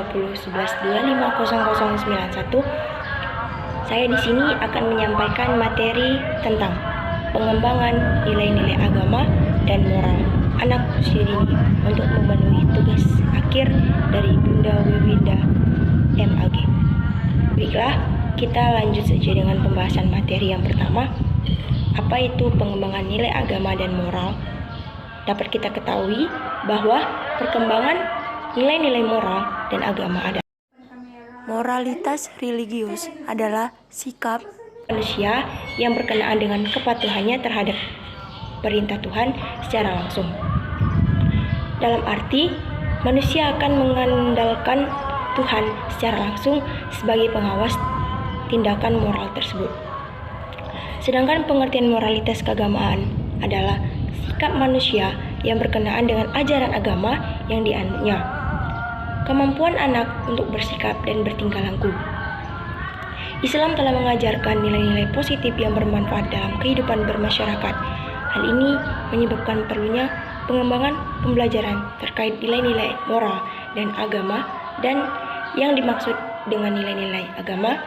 2021. Saya di sini akan menyampaikan materi tentang pengembangan nilai-nilai agama dan moral anak usia dini untuk memenuhi tugas akhir dari Bunda Wiwinda MAG. Baiklah, kita lanjut saja dengan pembahasan materi yang pertama. Apa itu pengembangan nilai agama dan moral? Dapat kita ketahui bahwa perkembangan nilai-nilai moral dan agama adalah moralitas religius adalah sikap manusia yang berkenaan dengan kepatuhannya terhadap perintah Tuhan secara langsung. Dalam arti, manusia akan mengandalkan Tuhan secara langsung sebagai pengawas tindakan moral tersebut. Sedangkan pengertian moralitas keagamaan adalah sikap manusia yang berkenaan dengan ajaran agama yang dianutnya. Kemampuan anak untuk bersikap dan bertingkah laku. Islam telah mengajarkan nilai-nilai positif yang bermanfaat dalam kehidupan bermasyarakat. Hal ini menyebabkan perlunya pengembangan pembelajaran terkait nilai-nilai moral dan agama. Dan yang dimaksud dengan nilai-nilai agama,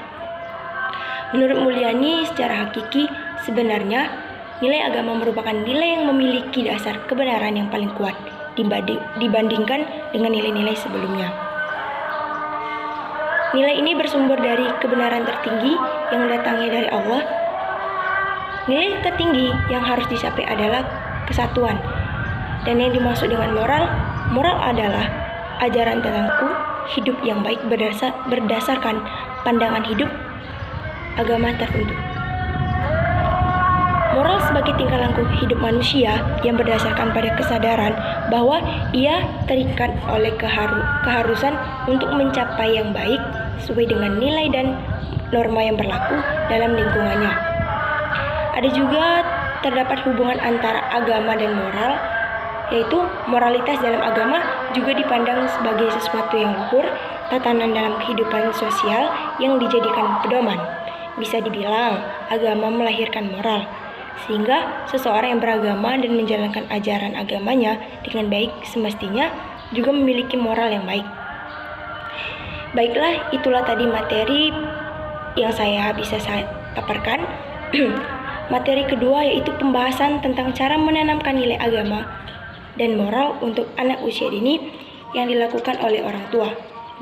menurut Mulyani, secara hakiki sebenarnya nilai agama merupakan nilai yang memiliki dasar kebenaran yang paling kuat dibandingkan dengan nilai-nilai sebelumnya. Nilai ini bersumber dari kebenaran tertinggi yang datangnya dari Allah. Nilai tertinggi yang harus dicapai adalah kesatuan. Dan yang dimaksud dengan moral adalah ajaran tentang hidup yang baik berdasarkan pandangan hidup agama tertentu. Moral sebagai tingkah laku hidup manusia yang berdasarkan pada kesadaran bahwa ia terikat oleh keharusan untuk mencapai yang baik sesuai dengan nilai dan norma yang berlaku dalam lingkungannya. Ada juga terdapat hubungan antara agama dan moral, yaitu moralitas dalam agama juga dipandang sebagai sesuatu yang luhur, tatanan dalam kehidupan sosial yang dijadikan pedoman. Bisa dibilang agama melahirkan moral, sehingga seseorang yang beragama dan menjalankan ajaran agamanya dengan baik semestinya juga memiliki moral yang baik. Baiklah, itulah tadi materi yang bisa saya paparkan. Materi kedua yaitu pembahasan tentang cara menanamkan nilai agama dan moral untuk anak usia dini yang dilakukan oleh orang tua.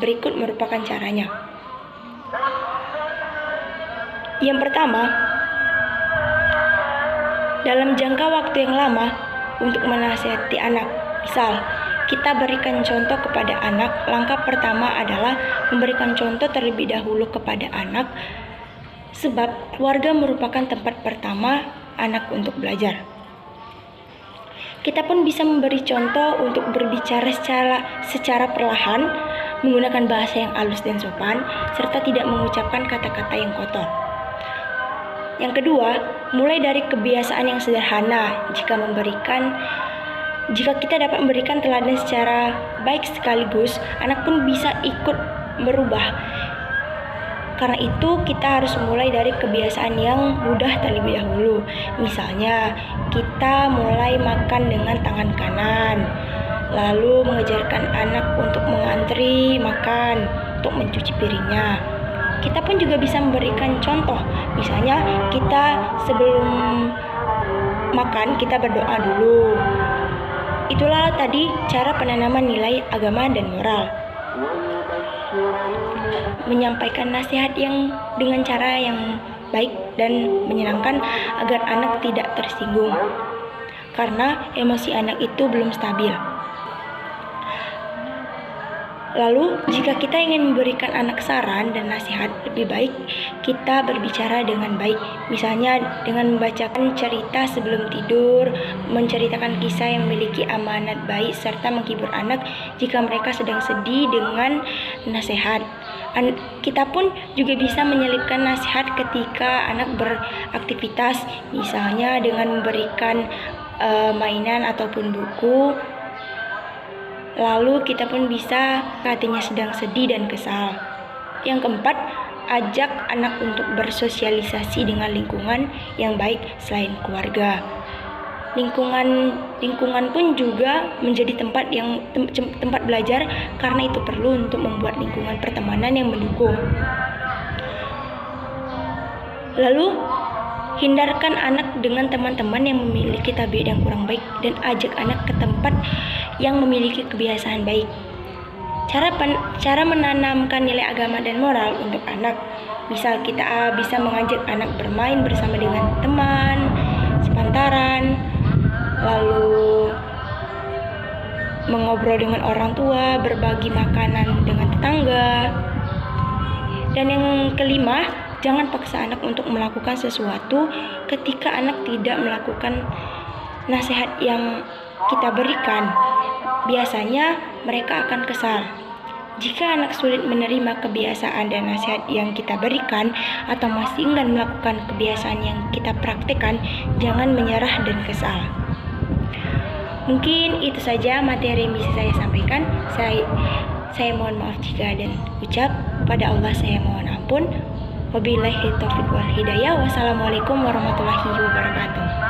Berikut merupakan caranya. Yang pertama, dalam jangka waktu yang lama untuk menasihati anak. Misal, kita berikan contoh kepada anak. Langkah pertama adalah memberikan contoh terlebih dahulu kepada anak, sebab keluarga merupakan tempat pertama anak untuk belajar. Kita pun bisa memberi contoh untuk berbicara secara perlahan, menggunakan bahasa yang halus dan sopan, serta tidak mengucapkan kata-kata yang kotor. Yang kedua, mulai dari kebiasaan yang sederhana. Jika kita dapat memberikan teladan secara baik sekaligus, anak pun bisa ikut berubah. Karena itu, kita harus mulai dari kebiasaan yang mudah terlebih dahulu. Misalnya, kita mulai makan dengan tangan kanan, lalu mengajarkan anak untuk mengantri makan, untuk mencuci piringnya. Kita pun juga bisa memberikan contoh. Misalnya, kita sebelum makan, kita berdoa dulu. Itulah tadi cara penanaman nilai agama dan moral. Menyampaikan nasihat yang dengan cara yang baik dan menyenangkan agar anak tidak tersinggung, karena emosi anak itu belum stabil. Lalu, jika kita ingin memberikan anak saran dan nasihat, lebih baik kita berbicara dengan baik. Misalnya dengan membacakan cerita sebelum tidur, menceritakan kisah yang memiliki amanat baik, serta menghibur anak jika mereka sedang sedih dengan nasihat. Kita pun juga bisa menyelipkan nasihat ketika anak beraktivitas, misalnya dengan memberikan mainan ataupun buku. Lalu kita pun bisa hatinya sedang sedih dan kesal. Yang keempat, ajak anak untuk bersosialisasi dengan lingkungan yang baik selain keluarga. Lingkungan pun juga menjadi tempat belajar, karena itu perlu untuk membuat lingkungan pertemanan yang mendukung. Lalu, hindarkan anak dengan teman-teman yang memiliki tabiat yang kurang baik dan ajak anak ke tempat yang memiliki kebiasaan baik. Cara menanamkan nilai agama dan moral untuk anak. Misal kita bisa mengajak anak bermain bersama dengan teman sepantaran, lalu mengobrol dengan orang tua, berbagi makanan dengan tetangga. Dan yang kelima, jangan paksa anak untuk melakukan sesuatu ketika anak tidak melakukan nasihat yang kita berikan. Biasanya mereka akan kesal. Jika anak sulit menerima kebiasaan dan nasihat yang kita berikan atau masih enggan melakukan kebiasaan yang kita praktekkan, jangan menyerah dan kesal. Mungkin itu saja materi yang bisa saya sampaikan. Saya mohon maaf jika dan ucap pada Allah saya mohon ampun. Wabillahi taufiq wal hidayah. Wassalamualaikum warahmatullahi wabarakatuh.